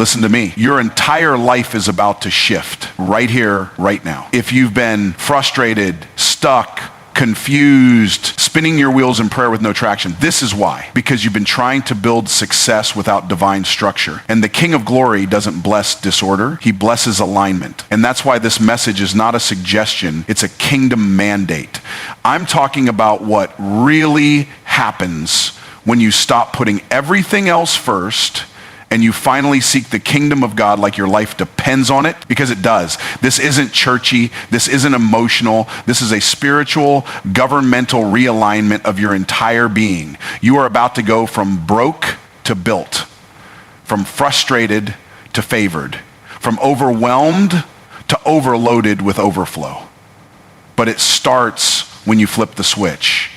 Listen to me. Your entire life is about to shift right here, right now. If you've been frustrated, stuck, confused, spinning your wheels in prayer with no traction, this is why. Because you've been trying to build success without divine structure. And the King of Glory doesn't bless disorder. He blesses alignment. And that's why this message is not a suggestion. It's a kingdom mandate. I'm talking about what really happens when you stop putting everything else first and you finally seek the kingdom of God like your life depends on it, because it does. This isn't churchy. This isn't emotional. This is a spiritual, governmental realignment of your entire being. You are about to go from broke to built, from frustrated to favored, from overwhelmed to overloaded with overflow. But it starts when you flip the switch,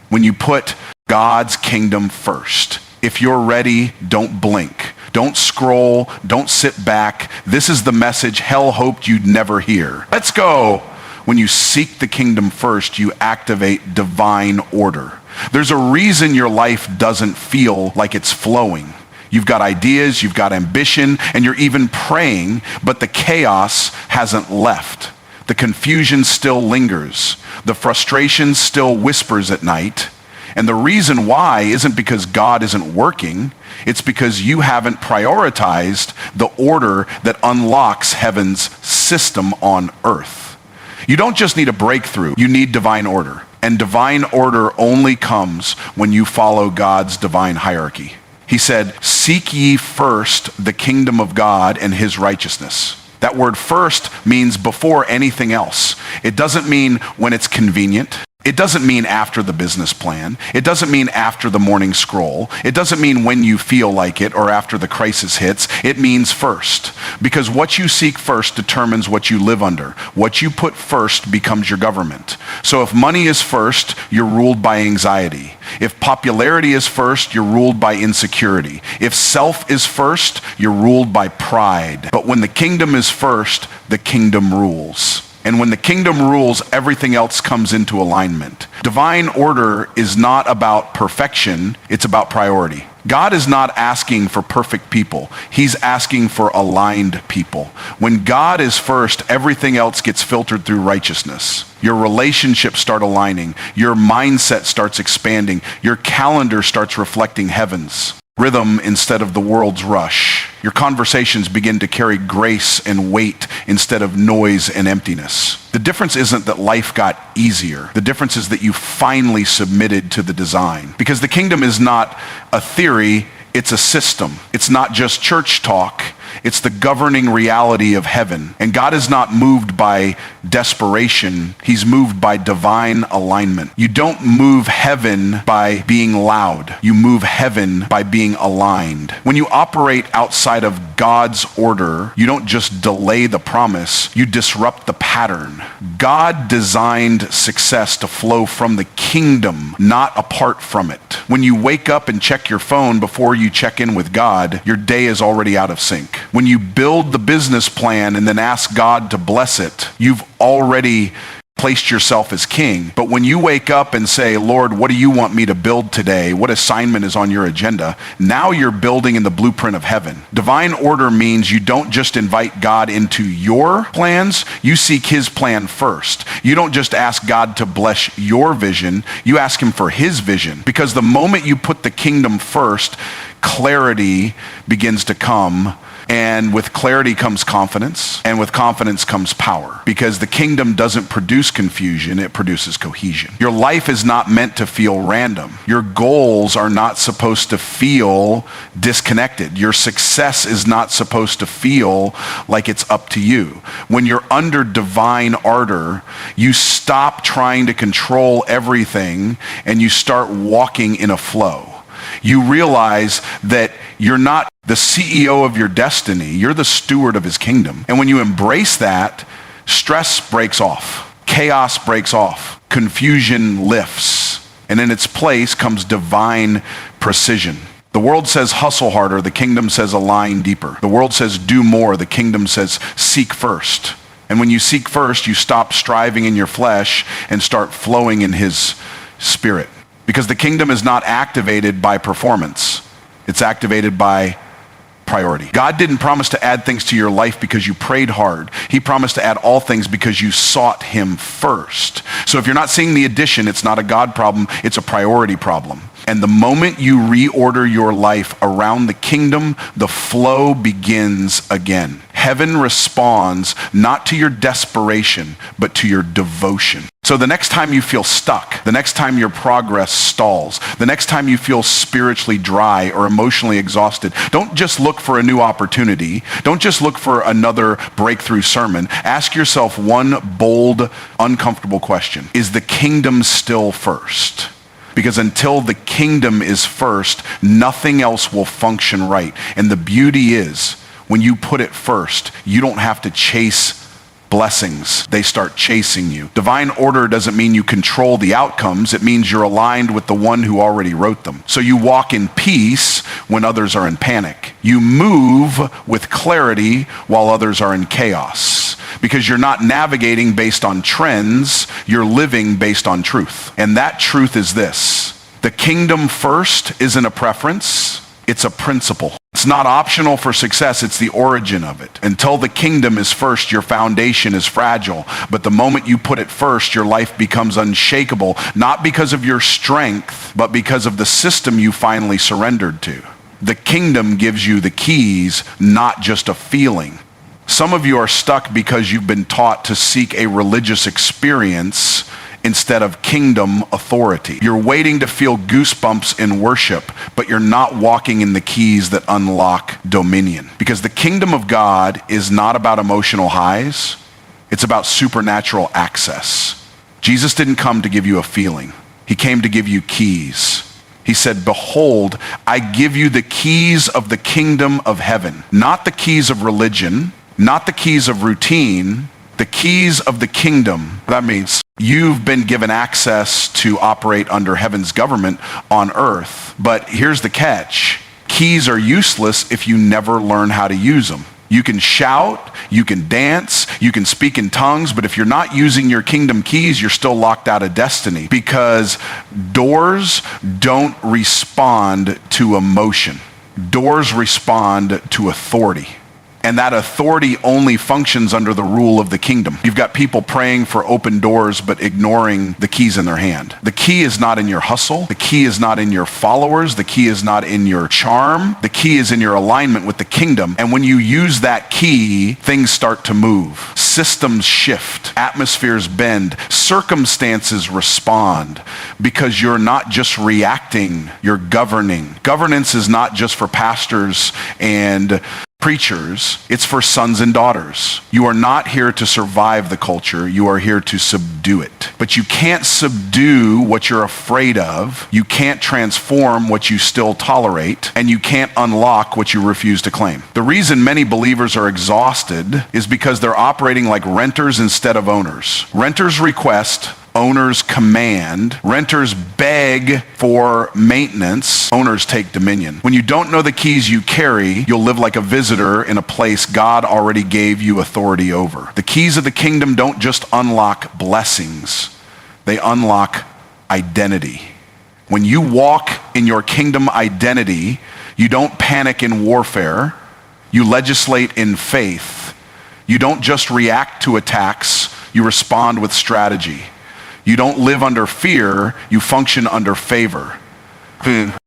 when you put God's kingdom first. If you're ready, don't blink. Don't scroll. Don't sit back. This is the message hell hoped you'd never hear. Let's go. When you seek the kingdom first, you activate divine order. There's a reason your life doesn't feel like it's flowing. You've got ideas, you've got ambition, and you're even praying, but the chaos hasn't left. The confusion still lingers. The frustration still whispers at night. And the reason why isn't because God isn't working. It's because you haven't prioritized the order that unlocks heaven's system on earth. You don't just need a breakthrough. You need divine order. And divine order only comes when you follow God's divine hierarchy. He said, "Seek ye first the kingdom of God and his righteousness." That word first means before anything else. It doesn't mean when it's convenient. It doesn't mean after the business plan. It doesn't mean after the morning scroll. It doesn't mean when you feel like it or after the crisis hits. It means first. Because what you seek first determines what you live under. What you put first becomes your government. So if money is first, you're ruled by anxiety. If popularity is first, you're ruled by insecurity. If self is first, you're ruled by pride. But when the kingdom is first, the kingdom rules. And when the kingdom rules, everything else comes into alignment. Divine order is not about perfection, it's about priority. God is not asking for perfect people. He's asking for aligned people. When God is first, everything else gets filtered through righteousness. Your relationships start aligning. Your mindset starts expanding. Your calendar starts reflecting heaven's rhythm instead of the world's rush. Your conversations begin to carry grace and weight instead of noise and emptiness. The difference isn't that life got easier. The difference is that you finally submitted to the design. Because the kingdom is not a theory, it's a system. It's not just church talk. It's the governing reality of heaven. And God is not moved by desperation. He's moved by divine alignment. You don't move heaven by being loud. You move heaven by being aligned. When you operate outside of God's order, you don't just delay the promise, you disrupt the pattern. God designed success to flow from the kingdom, not apart from it. When you wake up and check your phone before you check in with God, your day is already out of sync. When you build the business plan and then ask God to bless it, you've already placed yourself as king. But when you wake up and say, Lord, what do you want me to build today? What assignment is on your agenda? Now you're building in the blueprint of heaven. Divine order means you don't just invite God into your plans, you seek his plan first. You don't just ask God to bless your vision, you ask him for his vision. Because the moment you put the kingdom first, clarity begins to come. And with clarity comes confidence, and with confidence comes power. Because the kingdom doesn't produce confusion, it produces cohesion. Your life is not meant to feel random. Your goals are not supposed to feel disconnected. Your success is not supposed to feel like it's up to you. When you're under divine order, you stop trying to control everything and you start walking in a flow. You realize that you're not the CEO of your destiny. You're the steward of his kingdom. And when you embrace that, stress breaks off. Chaos breaks off. Confusion lifts. And in its place comes divine precision. The world says hustle harder. The kingdom says align deeper. The world says do more. The kingdom says seek first. And when you seek first, you stop striving in your flesh and start flowing in his spirit. Because the kingdom is not activated by performance. It's activated by priority. God didn't promise to add things to your life because you prayed hard. He promised to add all things because you sought him first. So if you're not seeing the addition, it's not a God problem, it's a priority problem. And the moment you reorder your life around the kingdom, the flow begins again. Heaven responds not to your desperation, but to your devotion. So the next time you feel stuck, the next time your progress stalls, the next time you feel spiritually dry or emotionally exhausted, don't just look for a new opportunity. Don't just look for another breakthrough sermon. Ask yourself one bold, uncomfortable question. Is the kingdom still first? Because until the kingdom is first, nothing else will function right. And the beauty is, when you put it first, you don't have to chase blessings. They start chasing you. Divine order doesn't mean you control the outcomes. It means you're aligned with the one who already wrote them. So you walk in peace when others are in panic. You move with clarity while others are in chaos. Because you're not navigating based on trends, you're living based on truth. And that truth is this: the kingdom first isn't a preference, it's a principle. It's not optional for success, it's the origin of it. Until the kingdom is first, your foundation is fragile. But the moment you put it first, your life becomes unshakable, not because of your strength, but because of the system you finally surrendered to. The kingdom gives you the keys, not just a feeling. Some of you are stuck because you've been taught to seek a religious experience instead of kingdom authority. You're waiting to feel goosebumps in worship, but you're not walking in the keys that unlock dominion. Because the kingdom of God is not about emotional highs, it's about supernatural access. Jesus didn't come to give you a feeling. He came to give you keys. He said, "Behold, I give you the keys of the kingdom of heaven." Not the keys of religion, not the keys of routine, the keys of the kingdom. That means you've been given access to operate under heaven's government on earth. But here's the catch. Keys are useless if you never learn how to use them. You can shout, you can dance, you can speak in tongues, but if you're not using your kingdom keys, you're still locked out of destiny, because doors don't respond to emotion. Doors respond to authority. And that authority only functions under the rule of the kingdom. You've got people praying for open doors, but ignoring the keys in their hand. The key is not in your hustle. The key is not in your followers. The key is not in your charm. The key is in your alignment with the kingdom. And when you use that key, things start to move. Systems shift. Atmospheres bend. Circumstances respond, because you're not just reacting, you're governing. Governance is not just for pastors and preachers, it's for sons and daughters. You are not here to survive the culture, you are here to subdue it. But you can't subdue what you're afraid of, you can't transform what you still tolerate, and you can't unlock what you refuse to claim. The reason many believers are exhausted is because they're operating like renters instead of owners. Renters request, owners command. Renters beg for maintenance. Owners take dominion. When you don't know the keys you carry, you'll live like a visitor in a place God already gave you authority over. The keys of the kingdom don't just unlock blessings, they unlock identity. When you walk in your kingdom identity, you don't panic in warfare, you legislate in faith. You don't just react to attacks, you respond with strategy. You don't live under fear, you function under favor.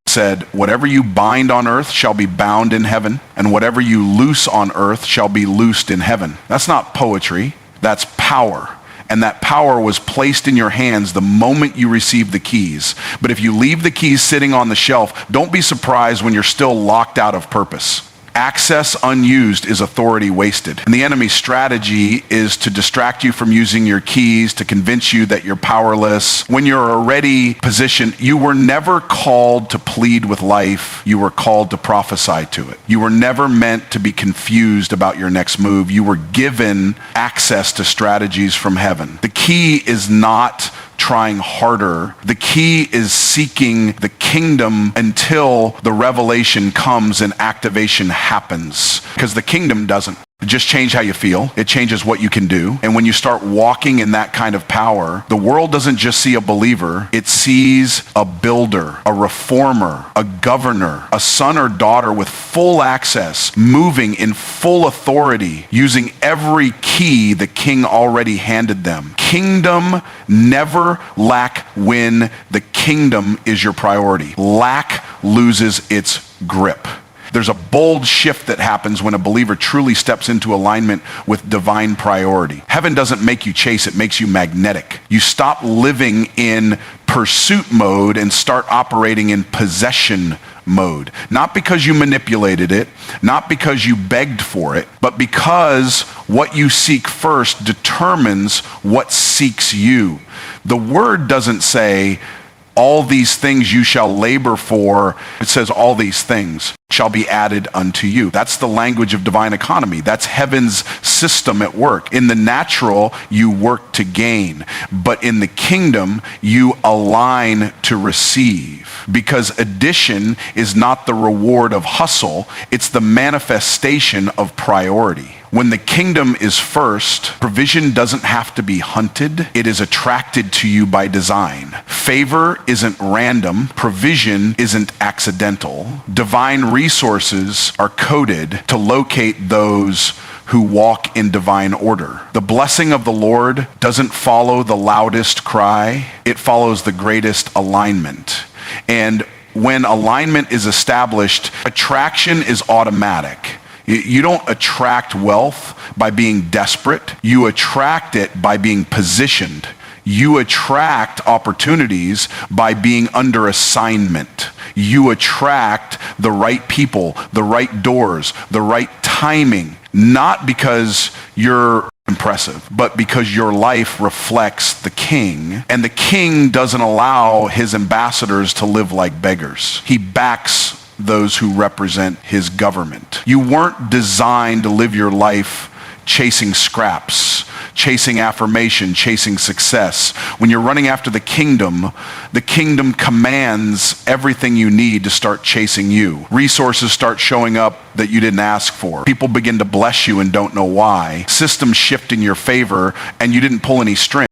Said, whatever you bind on earth shall be bound in heaven, and whatever you loose on earth shall be loosed in heaven. That's not poetry, that's power. And that power was placed in your hands the moment you received the keys. But if you leave the keys sitting on the shelf, don't be surprised when you're still locked out of purpose. Access unused is authority wasted. And the enemy's strategy is to distract you from using your keys, to convince you that you're powerless. When you're already positioned, you were never called to plead with life. You were called to prophesy to it. You were never meant to be confused about your next move. You were given access to strategies from heaven. The key is not trying harder. The key is seeking the kingdom until the revelation comes and activation happens, because the kingdom doesn't. Just change how you feel. It changes what you can do. And when you start walking in that kind of power, the world doesn't just see a believer, it sees a builder, a reformer, a governor, a son or daughter with full access, moving in full authority, using every key the king already handed them. Kingdom never lack when the kingdom is your priority. Lack loses its grip. There's a bold shift that happens when a believer truly steps into alignment with divine priority. Heaven doesn't make you chase, it makes you magnetic. You stop living in pursuit mode and start operating in possession mode. Not because you manipulated it, not because you begged for it, but because what you seek first determines what seeks you. The word doesn't say, all these things you shall labor for. It says all these things shall be added unto you. That's the language of divine economy. That's heaven's system at work. In the natural, you work to gain. But in the kingdom, you align to receive. Because addition is not the reward of hustle, it's the manifestation of priority. When the kingdom is first, provision doesn't have to be hunted. It is attracted to you by design. Favor isn't random. Provision isn't accidental. Divine resources are coded to locate those who walk in divine order. The blessing of the Lord doesn't follow the loudest cry. It follows the greatest alignment. And when alignment is established, attraction is automatic. You don't attract wealth by being desperate. You attract it by being positioned. You attract opportunities by being under assignment. You attract the right people, the right doors, the right timing, not because you're impressive, but because your life reflects the king, and the king doesn't allow his ambassadors to live like beggars. He backs those who represent his government. You weren't designed to live your life chasing scraps, chasing affirmation, chasing success. When you're running after the kingdom commands everything you need to start chasing you. Resources start showing up that you didn't ask for. People begin to bless you and don't know why. Systems shift in your favor and you didn't pull any strings.